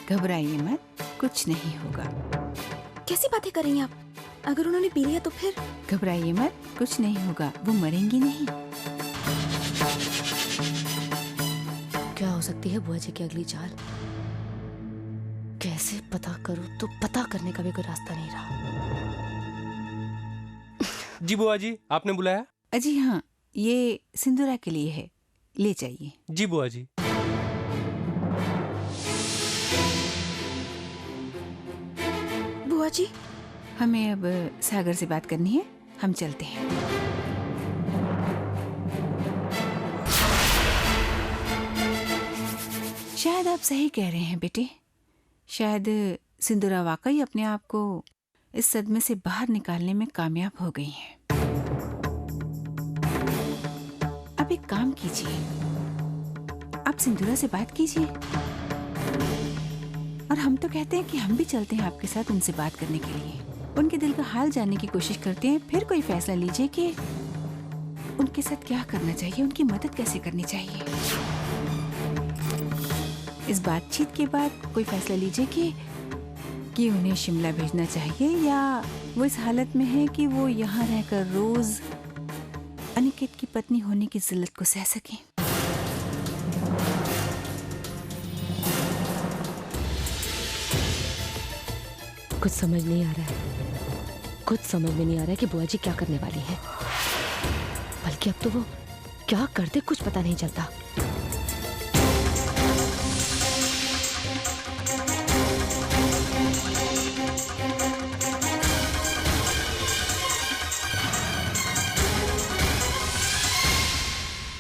घबराइए मत, कुछ नहीं होगा। कैसी बातें कर रही हैं आप? अगर उन्होंने पी लिया तो फिर? घबराइए मत, कुछ नहीं होगा, वो मरेंगी नहीं। क्या हो सकती है बुआ जी की अगली चाल? कैसे पता करूं? तो पता करने का भी कोई रास्ता नहीं रहा। जी बुआ जी, आपने बुलाया? अजी हाँ, ये सिंदूरा के लिए है, ले जाइए। जी बुआ जी। बुआ जी, हमें अब सागर से बात करनी है, हम चलते हैं। शायद आप सही कह रहे हैं बेटे, शायद सिंदूरा वाकई अपने आप को इस सदमे से बाहर निकालने में कामयाब हो गई हैं। अब एक काम कीजिए, आप सिंदूरा से बात कीजिए, और हम तो कहते हैं कि हम भी चलते हैं आपके साथ उनसे बात करने के लिए। उनके दिल का हाल जानने की कोशिश करते हैं, फिर कोई फैसला लीजिए कि उनके साथ क्या करना चाहिए, उनकी मदद कैसे करनी चाहिए। इस बातचीत के बाद कोई फैसला लीजिए कि उन्हें शिमला भेजना चाहिए या वो इस हालत में है कि वो यहाँ रहकर रोज अनिकेत की पत्नी होने की जिल्लत को सह सकें। कुछ समझ नहीं आ रहा है, कुछ समझ में नहीं आ रहा है कि बुआ जी क्या करने वाली है। बल्कि अब तो वो क्या करते कुछ पता नहीं चलता।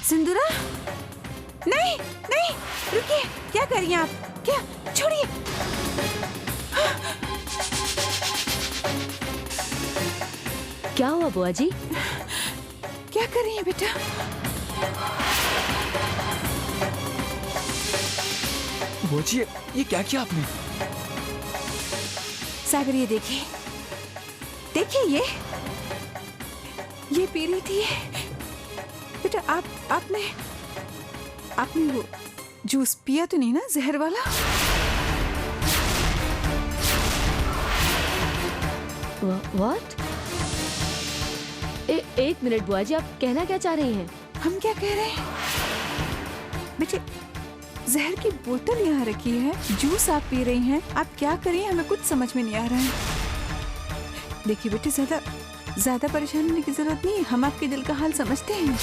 सिंदूरा, नहीं नहीं, रुकिए, क्या कर रही हैं आप? क्या? छोड़िए। क्या हुआ बुआ जी? क्या कर रही हैं बेटा? बुआ जी, ये क्या किया आपने? सागर ये देखिए, देखिए ये पी रही थी बेटा। आपने वो जूस पिया तो नहीं ना, जहर वाला? What? एक मिनट बुआ जी, आप कहना क्या चाह रही हैं? हम क्या कह रहे हैं बेटे? जहर की बोतल यहाँ रखी है, जूस आप पी रही हैं, आप क्या कर रही हैं हमें कुछ समझ में नहीं आ रहा है। देखिए बेटे, ज्यादा परेशान होने की जरूरत नहीं है, हम आपके दिल का हाल समझते हैं।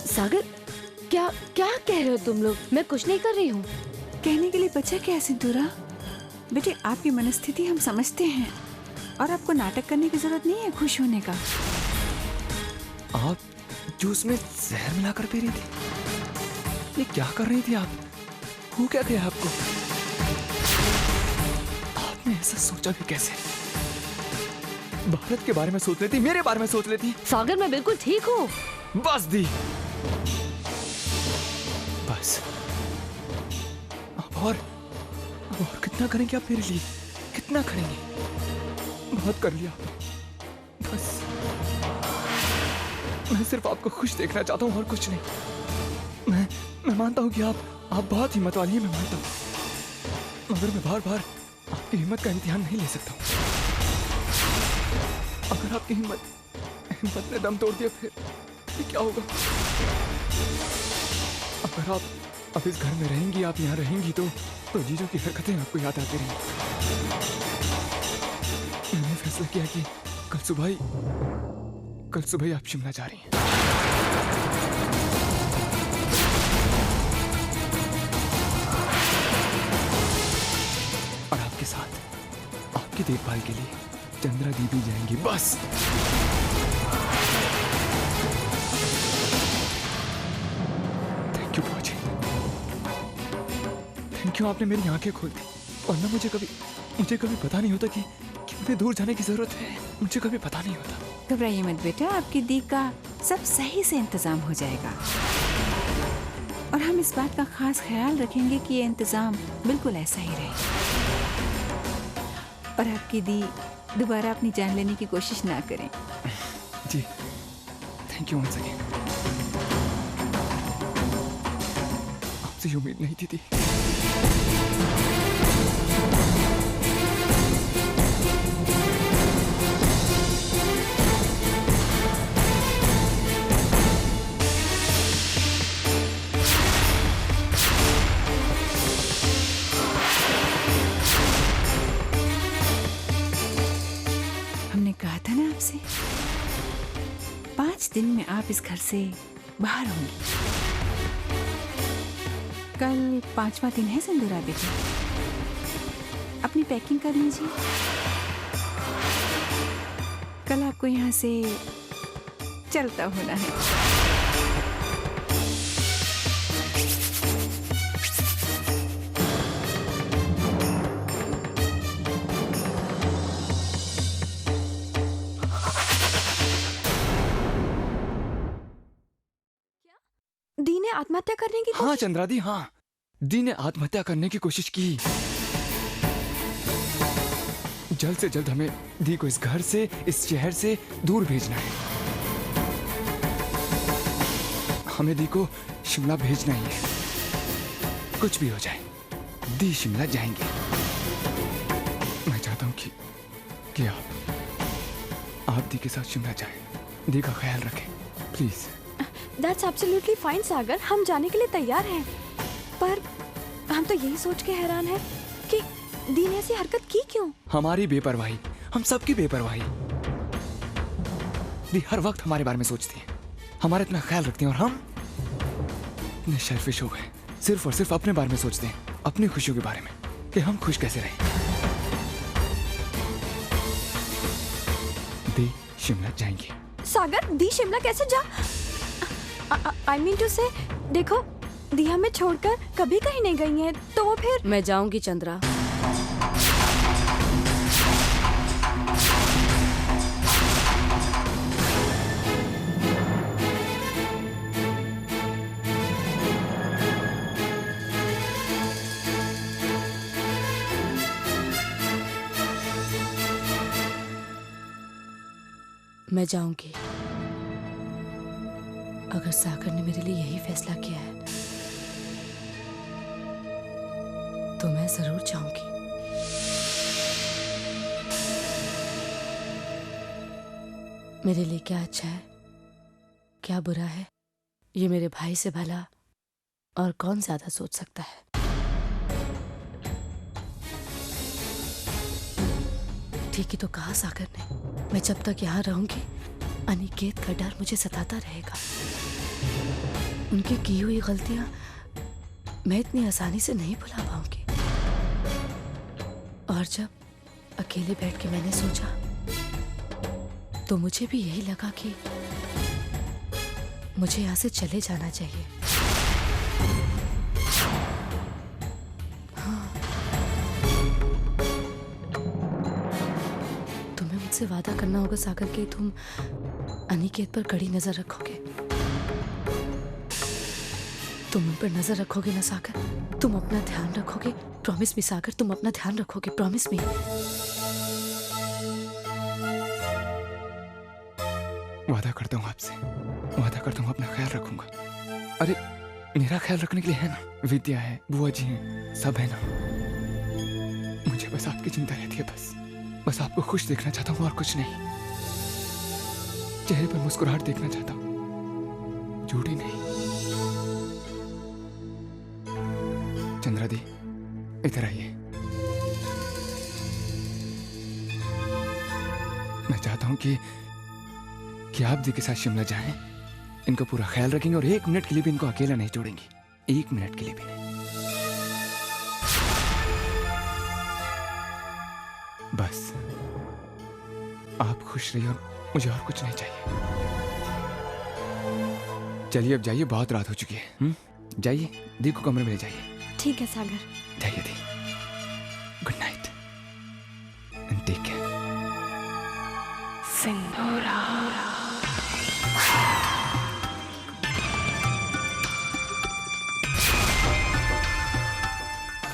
सागर, क्या कह रहे हो तुम लोग? मैं कुछ नहीं कर रही हूँ। कहने के लिए बचा क्या है सिंदूरा? बेटे आपकी मनस्थिति हम समझते हैं और आपको नाटक करने की जरूरत नहीं है खुश होने का। आप जूस में जहर मिलाकर पी रही थी? ये क्या कर रही थी आप? हो क्या गया आपको? आपने ऐसा सोचा भी कैसे? भारत के बारे में सोच लेती, मेरे बारे में सोच लेती। सागर, मैं बिल्कुल ठीक हूँ। बस दी, बस। अब और कितना करेंगे आप मेरे लिए? कितना करेंगे? बहुत कर लिया आपने, बस। मैं सिर्फ आपको खुश देखना चाहता हूँ और कुछ नहीं। मैं मानता हूँ कि आप बहुत हिम्मत वाली हैं, मैं मानता हूँ, मगर मैं बार बार आपकी हिम्मत का इम्तिहान नहीं ले सकता हूँ। अगर आपकी हिम्मत ने दम तोड़ दिया फिर क्या होगा? अगर आप अब इस घर में रहेंगी, आप यहाँ रहेंगी तो जीजू की हरकतें आपको याद आती रहेंगी। मैंने फैसला किया कि कल सुबह आप शिमला जा रही हैं। और आपके साथ आपकी देखभाल के लिए चंद्रा दीदी जाएंगी, बस। थैंक यू बुआ जी, थैंक यू, आपने मेरी आंखें खोल दी। वरना मुझे कभी पता नहीं होता कि मुझे दूर जाने की जरूरत है। मुझे कभी पता नहीं होता। घबराइए मत बेटा, आपकी दी का सब सही से इंतजाम हो जाएगा और हम इस बात का खास ख्याल रखेंगे कि ये इंतजाम बिल्कुल ऐसा ही रहे और आपकी दी दोबारा अपनी जान लेने की कोशिश ना करें। जी थैंक यू वंस अगेन। आपसे ये उम्मीद नहीं थी। हमने कहा था ना आपसे 5 दिन में आप इस घर से बाहर होंगी। कल 5वां दिन है सिंदूरा बेटी, अपनी पैकिंग कर लीजिए। कल आपको यहाँ से चलता होना है। दी ने आत्महत्या करने की हाँ चंद्रा दी, हाँ दी ने आत्महत्या करने की कोशिश की। जल्द से जल्द हमें दी को इस घर से, इस शहर से दूर भेजना है। हमें दी को शिमला भेजना ही है। कुछ भी हो जाए दी शिमला जाएंगे। मैं चाहता हूँ कि आप दी के साथ शिमला जाएं। दी का ख्याल रखें प्लीज। दैट्स एब्सोल्युटली फाइन सागर, हम जाने के लिए तैयार हैं। पर हम तो यही सोच के हैरान हैं कि दी ने ऐसी हरकत की क्यों? हमारी बेपरवाही, हम सबकी बेपरवाही। दी हर वक्त हमारे बारे में सोचती है, हमारा इतना ख्याल रखती है, और हम इतने शेल्फिश हो गए, सिर्फ और सिर्फ अपने बारे में सोचते हैं, अपनी खुशियों के बारे में कि हम खुश कैसे रहें। दी शिमला जाएंगी। सागर, दी शिमला कैसे जा? आई मीन टू से, देखो दी हमें छोड़कर कभी कहीं नहीं गई है, तो वो फिर। मैं जाऊंगी चंद्रा। मैं जाऊंगी। अगर सागर ने मेरे लिए यही फैसला किया है तो मैं जरूर जाऊंगी। मेरे लिए क्या अच्छा है, क्या बुरा है, ये मेरे भाई से भला और कौन ज्यादा सोच सकता है। ठीक ही तो कहा सागर ने, मैं जब तक यहाँ रहूंगी अनिकेत का डर मुझे सताता रहेगा। उनकी की हुई गलतियां मैं इतनी आसानी से नहीं भुला पाऊंगी। और जब अकेले बैठ के मैंने सोचा तो मुझे भी यही लगा कि मुझे यहाँ से चले जाना चाहिए। हाँ, तुम्हें मुझसे वादा करना होगा सागर कि तुम अनिकेत पर कड़ी नजर रखोगे। तुम उन पर नजर रखोगे ना सागर? तुम अपना ध्यान रखोगे? प्रॉमिस मी सागर, तुम अपना ध्यान रखोगे? Promise me. वादा करता हूँ आपसे, वादा करता हूँ अपना ख्याल रखूंगा। अरे मेरा ख्याल रखने के लिए है ना, विद्या है, बुआ जी हैं, सब है ना। मुझे बस आपकी चिंता रहती है। बस आपको खुश देखना चाहता हूँ और कुछ नहीं। चेहरे पर मुस्कुराहट देखना चाहता हूँ, झूठी नहीं। चंद्रा दी इधर आइए। मैं चाहता हूं कि आप दी के साथ शिमला जाएं, इनका पूरा ख्याल रखेंगे और 1 मिनट के लिए भी इनको अकेला नहीं छोड़ेंगी। 1 मिनट के लिए भी नहीं। बस आप खुश रहिए और मुझे और कुछ नहीं चाहिए। चलिए अब जाइए, बहुत रात हो चुकी है। जाइए, दी को कमरे में ले जाइए। ठीक है सागर। जाइए दी। Good night and take care. Sindura.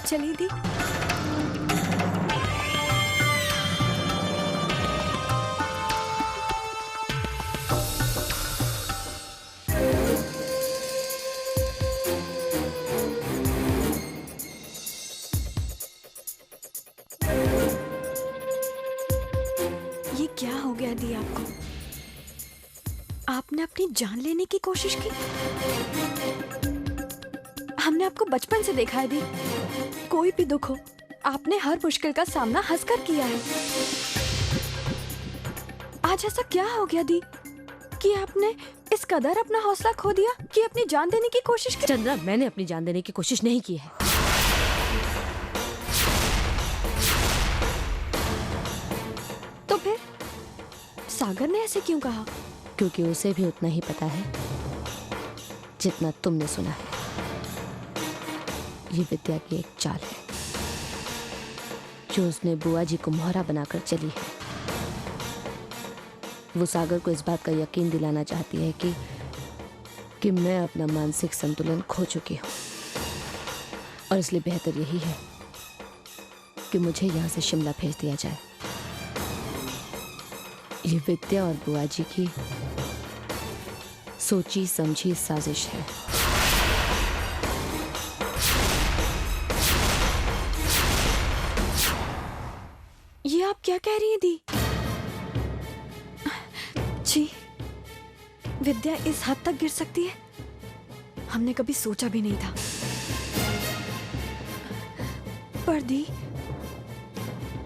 चलिए दी। क्या हो गया दी आपको? आपने अपनी जान लेने की कोशिश की? हमने आपको बचपन से देखा है दी। कोई भी दुख हो, आपने हर मुश्किल का सामना हंसकर किया है। आज ऐसा क्या हो गया दी कि आपने इस कदर अपना हौसला खो दिया कि अपनी जान देने की कोशिश की? चंद्रा, मैंने अपनी जान देने की कोशिश नहीं की है। तो फिर सागर ने ऐसे क्यों कहा? क्योंकि उसे भी उतना ही पता है जितना तुमने सुना है। ये विद्या की एक चाल है जो उसने बुआ जी को मोहरा बनाकर चली है। वो सागर को इस बात का यकीन दिलाना चाहती है कि मैं अपना मानसिक संतुलन खो चुकी हूँ, और इसलिए बेहतर यही है कि मुझे यहाँ से शिमला भेज दिया जाए। ये विद्या और बुआ जी की सोची समझी साजिश है। ये आप क्या कह रही हैं दी? जी, विद्या इस हद तक गिर सकती है, हमने कभी सोचा भी नहीं था। पर दी,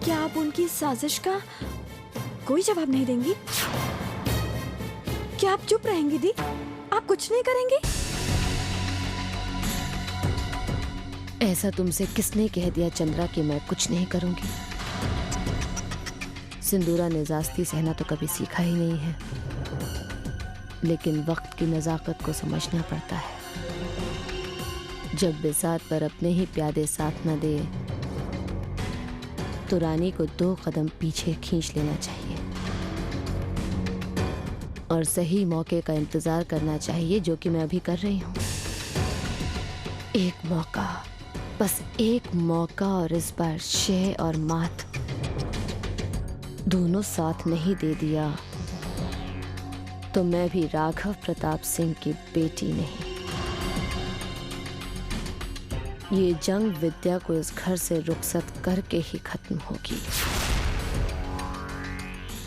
क्या आप उनकी साजिश का कोई जवाब नहीं देंगी? क्या आप चुप रहेंगी दी? आप कुछ नहीं करेंगी? ऐसा तुमसे किसने कह दिया चंद्रा कि मैं कुछ नहीं करूंगी? सिंदूरा ने जास्ती सहना तो कभी सीखा ही नहीं है, लेकिन वक्त की नजाकत को समझना पड़ता है। जब बिसात पर अपने ही प्यादे साथ न दे तो रानी को 2 कदम पीछे खींच लेना चाहिए और सही मौके का इंतजार करना चाहिए, जो कि मैं अभी कर रही हूँ। एक मौका, बस एक मौका, और इस बार शह और मात दोनों साथ नहीं दे दिया तो मैं भी राघव प्रताप सिंह की बेटी नहीं। ये जंग विद्या को इस घर से रुखसत करके ही खत्म होगी,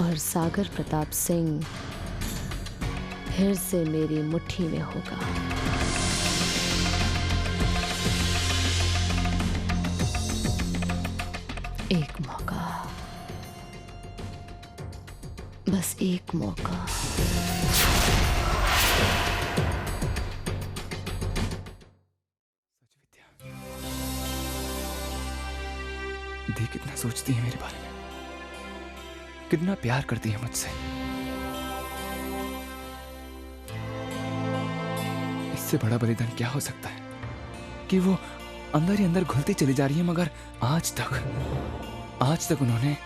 और सागर प्रताप सिंह फिर से मेरी मुट्ठी में होगा। एक मौका, बस एक मौका। दी कितना सोचती है मेरे बारे में, कितना प्यार करती है मुझसे। इससे बड़ा बलिदान क्या हो सकता है कि वो अंदर ही अंदर घुलती चली जा रही है, मगर आज तक उन्होंने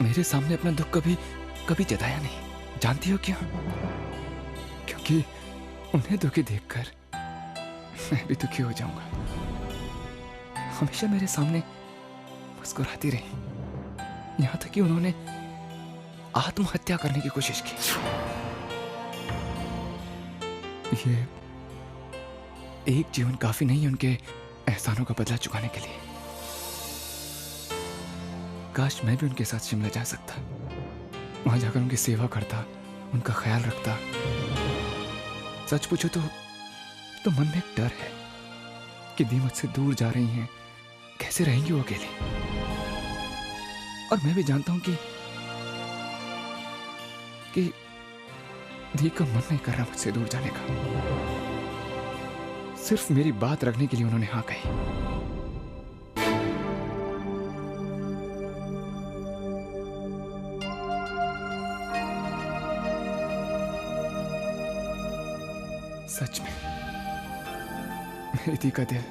मेरे सामने अपना दुख कभी जताया नहीं। जानती हो क्यों? क्योंकि उन्हें दुखी देखकर मैं भी दुखी हो जाऊंगा। हमेशा मेरे सामने मुस्कुराती रही, यहां तक कि उन्होंने आत्महत्या करने की कोशिश की। ये एक जीवन काफी नहीं है उनके एहसानों का बदला चुकाने के लिए। काश मैं भी उनके साथ शिमला जा सकता, वहां जाकर उनकी सेवा करता, उनका ख्याल रखता। सच पूछो तो मन में एक डर है कि दी मुझसे दूर जा रही हैं, कैसे रहेंगी वो अकेले। और मैं भी जानता हूं कि दी का मन नहीं कर रहा मुझसे दूर जाने का। सिर्फ मेरी बात रखने के लिए उन्होंने हाँ कही। सच में मेरी दी का दिल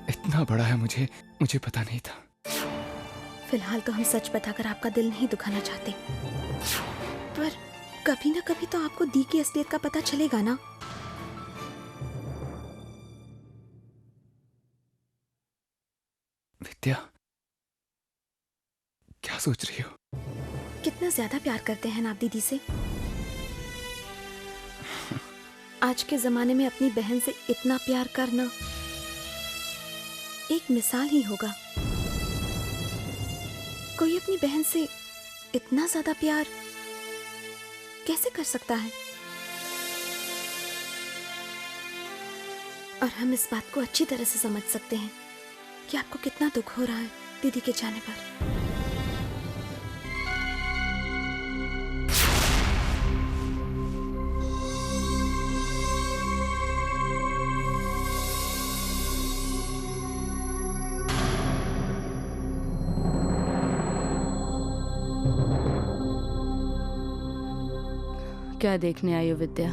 इतना बड़ा है, मुझे पता नहीं था। फिलहाल तो हम सच बताकर आपका दिल नहीं दुखाना चाहते, पर कभी ना कभी तो आपको दी की असलियत का पता चलेगा ना। विद्या, क्या सोच रही हो? कितना ज्यादा प्यार करते हैं ना आप दीदी से। आज के जमाने में अपनी बहन से इतना प्यार करना एक मिसाल ही होगा। कोई अपनी बहन से इतना ज्यादा प्यार कैसे कर सकता है? और हम इस बात को अच्छी तरह से समझ सकते हैं कि आपको कितना दुख हो रहा है दीदी के जाने पर। क्या देखने आई हो विद्या?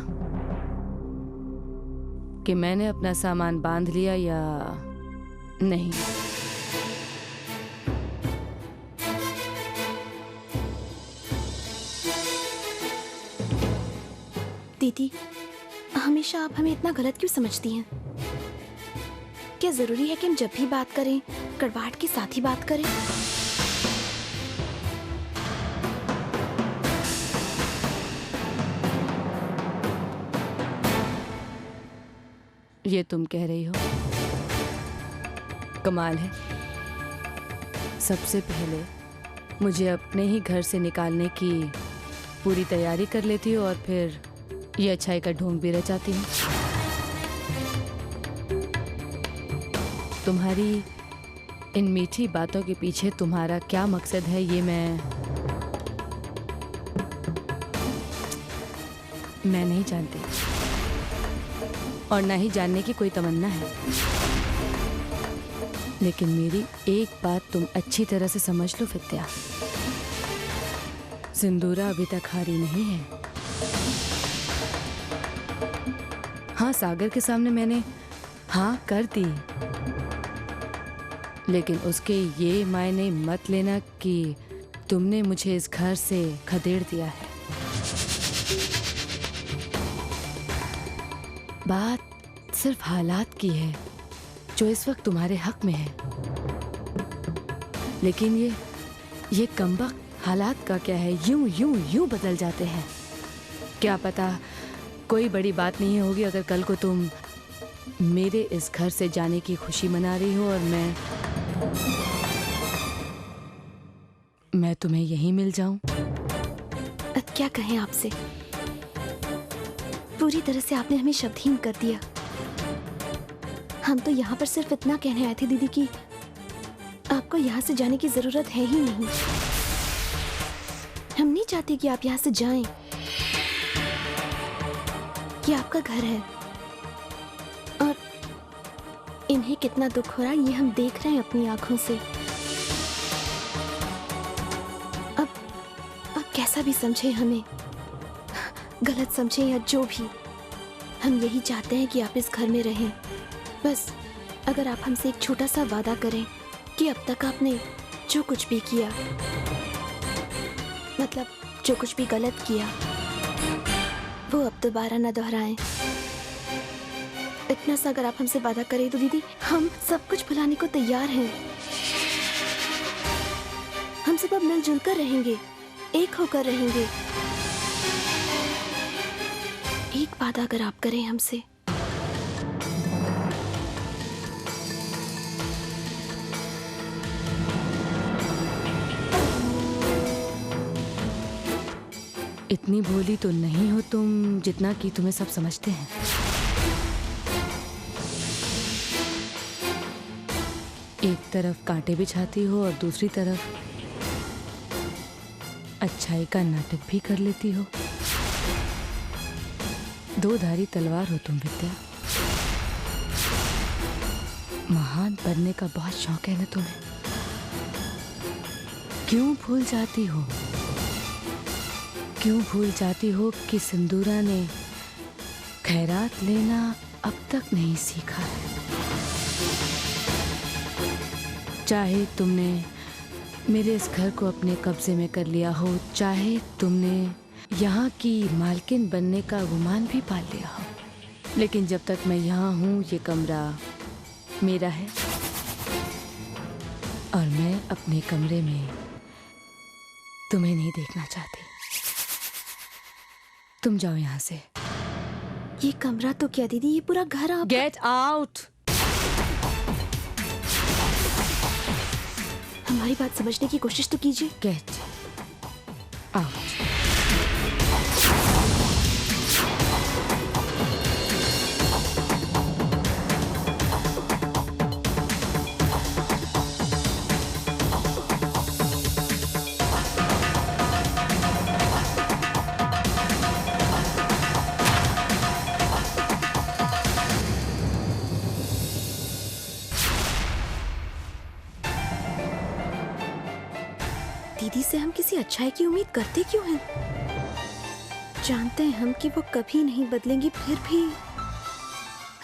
कि मैंने अपना सामान बांध लिया या नहीं? दीदी, हमेशा आप हमें इतना गलत क्यों समझती हैं? क्या जरूरी है कि हम जब भी बात करें कड़वाहट के साथ ही बात करें? ये तुम कह रही हो? कमाल है। सबसे पहले मुझे अपने ही घर से निकालने की पूरी तैयारी कर लेती हो और फिर ये अच्छाई का ढोंग भी रचाती हूँ। तुम्हारी इन मीठी बातों के पीछे तुम्हारा क्या मकसद है ये मैं नहीं जानती और ना ही जानने की कोई तमन्ना है। लेकिन मेरी एक बात तुम अच्छी तरह से समझ लो विद्या, सिंदूरा अभी तक हारी नहीं है। हाँ, सागर के सामने मैंने हाँ कर दी, लेकिन उसके ये मायने मत लेना कि तुमने मुझे इस घर से खदेड़ दिया है। बात सिर्फ हालात की है जो इस वक्त तुम्हारे हक में है। लेकिन ये कमबख्त हालात का क्या है, यूं यूं यूं बदल जाते हैं। क्या पता कोई बड़ी बात नहीं होगी अगर कल को तुम मेरे इस घर से जाने की खुशी मना रही हो और मैं तुम्हें यहीं मिल जाऊं। अब क्या कहें आपसे, पूरी तरह से आपने हमें शब्दहीन कर दिया। हम तो यहाँ पर सिर्फ इतना कहने आए थे दीदी कि आपको यहाँ से जाने की जरूरत है ही नहीं। हम नहीं चाहते कि आप यहाँ से जाएं। ये आपका घर है और इन्हें कितना दुख हो रहा है ये हम देख रहे हैं अपनी आंखों से। अब कैसा भी समझे हमें, गलत समझे या जो भी, हम यही चाहते हैं कि आप इस घर में रहें। बस अगर आप हमसे एक छोटा सा वादा करें कि अब तक आपने जो कुछ भी किया, मतलब जो कुछ भी गलत किया, वो अब दोबारा न दोहराएं। इतना सा अगर आप हमसे वादा करें तो दीदी हम सब कुछ भुलाने को तैयार हैं। हम सब अब मिलजुल कर रहेंगे, एक होकर रहेंगे। एक वादा अगर आप करें हमसे। इतनी भोली तो नहीं हो तुम जितना कि तुम्हें सब समझते हैं। एक तरफ कांटे बिछाती हो और दूसरी तरफ अच्छाई का नाटक भी कर लेती हो। दो धारी तलवार हो तुम विद्या। महान बनने का बहुत शौक है ना तुम्हें। क्यों भूल जाती हो, क्यों भूल जाती हो कि सिंदूरा ने खैरात लेना अब तक नहीं सीखा है। चाहे तुमने मेरे इस घर को अपने कब्जे में कर लिया हो, चाहे तुमने यहाँ की मालकिन बनने का गुमान भी पाल लिया हो, लेकिन जब तक मैं यहाँ हूँ ये कमरा मेरा है और मैं अपने कमरे में तुम्हें नहीं देखना चाहती। तुम जाओ यहाँ से। ये कमरा तो क्या दीदी, ये पूरा घर आप। Get out. हमारी बात समझने की कोशिश तो कीजिए। Get out. दीदी से हम किसी अच्छाई की उम्मीद करते क्यों हैं? जानते हैं हम कि वो कभी नहीं बदलेंगी, फिर भी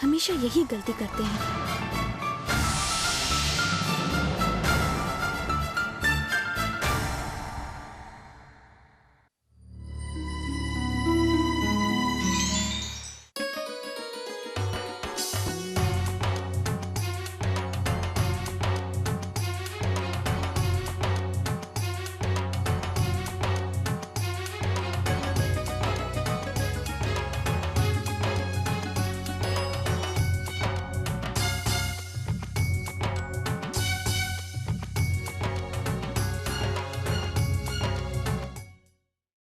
हमेशा यही गलती करते हैं।